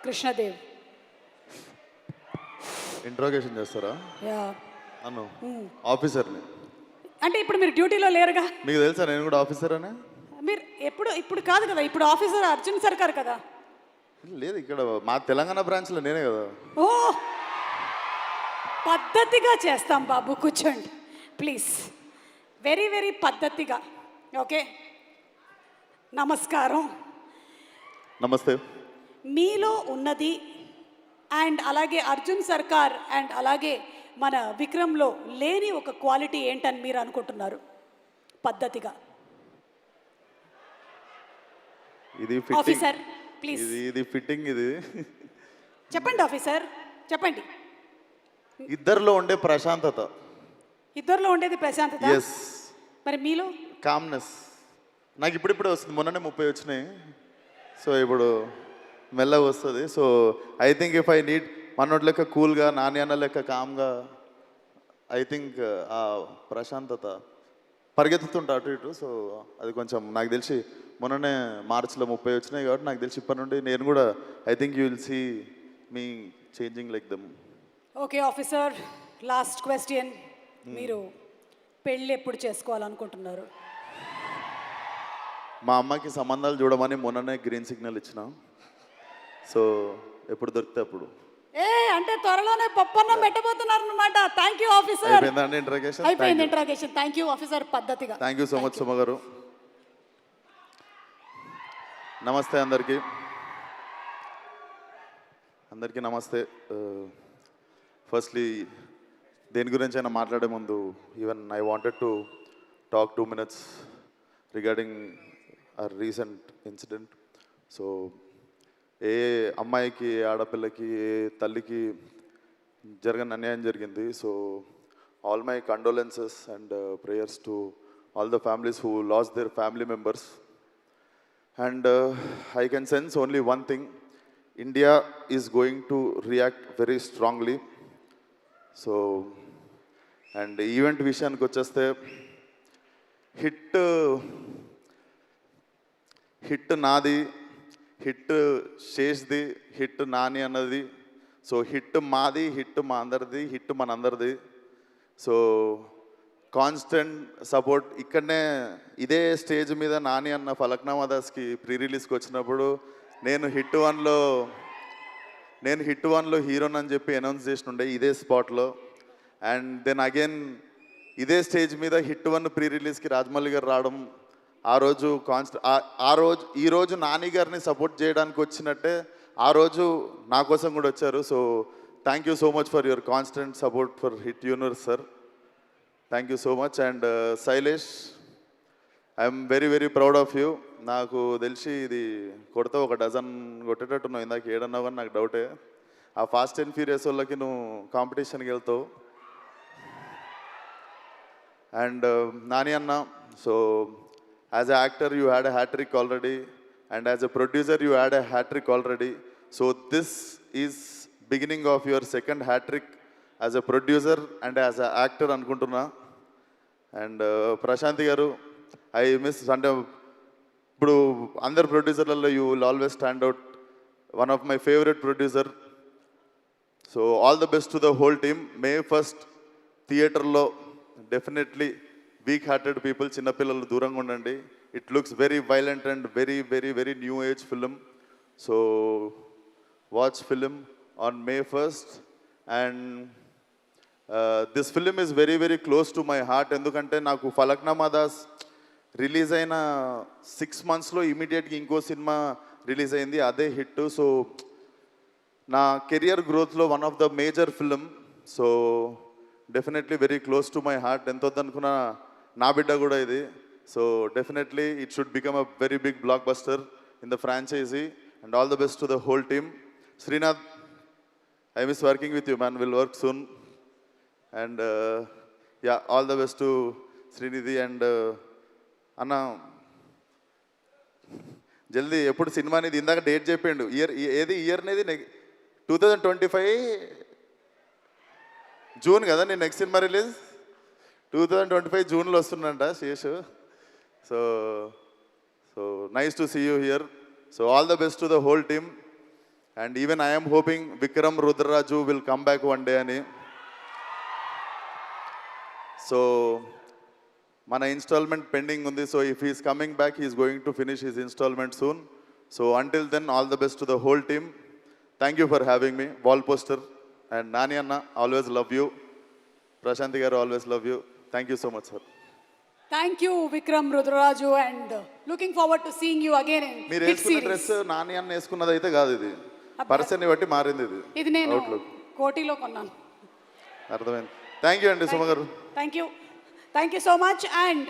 Krishnadev. Interrogation చేస్తారా yeah. నన్ను? ఆఫీసర్ని. అంటే ఇప్పుడు మీరు డ్యూటీలో లేరుగా. మీకు తెలుసా నేను కూడా ఆఫీసర్ అని? మీరు ఇప్పుడు కాదు కదా, ఇప్పుడు ఆఫీసర్ అర్జున్ సర్కార్ కదా. లేదు, ఇక్కడ మా తెలంగాణ బ్రాంచ్లో నేనే కదా. ఓ, పద్ధతిగా చేస్తాం బాబు, కూర్చోండి ప్లీజ్. వెరీ వెరీ పద్ధతిగా. ఓకే, నమస్కారం. నమస్తే. మీలో ఉన్నది అండ్ అలాగే అర్జున్ సర్కార్ అండ్ అలాగే మన విక్రమ్లో లేని ఒక క్వాలిటీ ఏంటని మీరు అనుకుంటున్నారు? పద్ధతిగా. ఇది ఫిట్టింగ్ ఆఫీసర్ ప్లీజ్ ఇది ఫిట్టింగ్ ఇది. చెప్పండి ఆఫీసర్, చెప్పండి. ఇద్దరిలో ఉండే ప్రశాంతత. ఇద్దరిలో ఉండేది ప్రశాంతత. ఎస్. మరి మీలో? కామ్నెస్. నాకు ఇప్పుడిప్పుడే వస్తుంది, మొన్ననే 30 వచ్చినాయి. సో ఇప్పుడు మెల్లగా వస్తుంది. So I think if I need మనోటి లెక్క కూల్గా, నాని అన్న లెక్క కామ్గా, ఐ థింక్ ఆ ప్రశాంతత పరిగెత్తుతుంటా అటు ఇటు. సో అది కొంచెం నాకు తెలిసి మొన్ననే మార్చిలో 30 వచ్చినాయి కాబట్టి నాకు తెలిసి ఇప్పటి నుండి నేను కూడా I think you will see me changing like them. Okay officer, last question. మీరు పెళ్ళి ఎప్పుడు చేసుకోవాలనుకుంటున్నారు? మా అమ్మకి సంబంధాలు చూడమని మొన్ననే గ్రీన్ సిగ్నల్ ఇచ్చిన. సో ఎప్పుడు దొరికితే అప్పుడు. అంటే త్వరలోనే పప్పన్నం పెట్టబోతున్నారు అనమాట. Thank you officer. అయిపోయిందండి ఇంట్రాగేషన్? అయిపోయింది ఇంట్రాగేషన్. థ్యాంక్ యూ ఆఫీసర్, పద్ధతిగా. Thank you so much Suma గారు. నమస్తే అందరికీ. నమస్తే. ఫస్ట్లీ దేని గురించి అయినా మాట్లాడే ముందు even I wanted to talk 2 minutes regarding a recent incident. So ఏ అమ్మాయికి, ఏ ఆడపిల్లకి, ఏ తల్లికి జరగని అన్యాయం జరిగింది. So all my condolences and prayers to all the families who lost their family members. And I can sense only one thing, India is going to react very strongly. So and event విషయానికి వచ్చేస్తే hit నాది, hit శేష్ది, hit Nani అన్నది. So hit మాది, hit మా అందరిది, hit మనందరిది. So constant support. ఇక్కడనే ఇదే స్టేజ్ మీద నాని అన్న ఫలక్నామా దాస్కి ప్రీ రిలీజ్కి వచ్చినప్పుడు నేను హిట్ వన్లో హీరోని అని చెప్పి అనౌన్స్ చేసినుండే ఇదే స్పాట్లో. అండ్ దెన్ అగైన్ ఇదే స్టేజ్ మీద హిట్ 1 ప్రీ రిలీజ్కి రాజమౌళి గారు రావడం, ఈరోజు నాని గారిని సపోర్ట్ చేయడానికి వచ్చినట్టే ఆ రోజు నా కోసం కూడా వచ్చారు. So thank you so much for your constant support for hit universe sir. Thank you so much. And Shailesh, I'm very very proud of you. నాకు తెలిసి ఇది కొడితే ఒక డజన్ కొట్టేటట్టున్నావు. ఇందాక ఏడన్నావు కానీ నాకు డౌటే. ఆ ఫాస్ట్ అండ్ ఫ్యూరియస్ వాళ్ళకి నువ్వు కాంపిటీషన్కి వెళ్తావు. అండ్ నాని అన్న, so as an actor you had a hat trick already, and as a producer you had a hat trick already. So this is beginning of your second hat trick as a producer and as an actor anukuntunna. And Prashanti garu, I miss అంటే ఇప్పుడు అందరు ప్రొడ్యూసర్లలో you will always stand out, one of my favorite producer. So all the best to the whole team. May 1st థియేటర్లో definitely weak hearted people, చిన్నపిల్లలు దూరంగా ఉండండి. It looks very violent and very very very new age film. So watch film on May 1st. And this film is very very close to my heart. ఎందుకంటే నాకు Falaknuma Das release అయిన 6 monthsలో ఇమీడియట్గా ఇంకో cinema release అయింది, అదే హిట్. సో నా career గ్రోత్లో one of the major film. So definitely very close to my heart. ఎంత వద్దనుకున్నా నా బిడ్డ కూడా ఇది. So definitely it should become a very big blockbuster in the franchise. And all the best to the whole team. Srinath, I miss working with you man, will work soon. And yeah, all the best to Srinidhi. And అన్న జల్దీ ఎప్పుడు cinema అనేది ఇందాక date చెప్పిండు, year ఏది year అనేది 2025 June కదా నేను నెక్స్ట్ సినిమా రిలీజ్. 2025 జూన్లో వస్తుందంట Seshu. So so nice to see you here. So all the best to the whole team. And even I am hoping Vikram Rudraju will come back one day ani. So మన installment pending ఉంది. So if he's coming back he's going to finish his installment soon. So until then all the best to the whole team. Thank you for having me. Wall poster and Nani anna always love you. Prashanti garu always love you. Thank you so much sir. Thank you Vikram Rudraraju and looking forward to seeing you again in మీరు hit వేసుకున్న series. Dress Nani అన్న వేసుకున్నది అయితే కాదు, ఇది పర్సన్ని బట్టి మారింది. ఇది నేను అవుట్లుక్ కోటిలో కొన్నాను. అర్థమైంది. థ్యాంక్ యూ అండి సుమ గారు. Thank you so much. And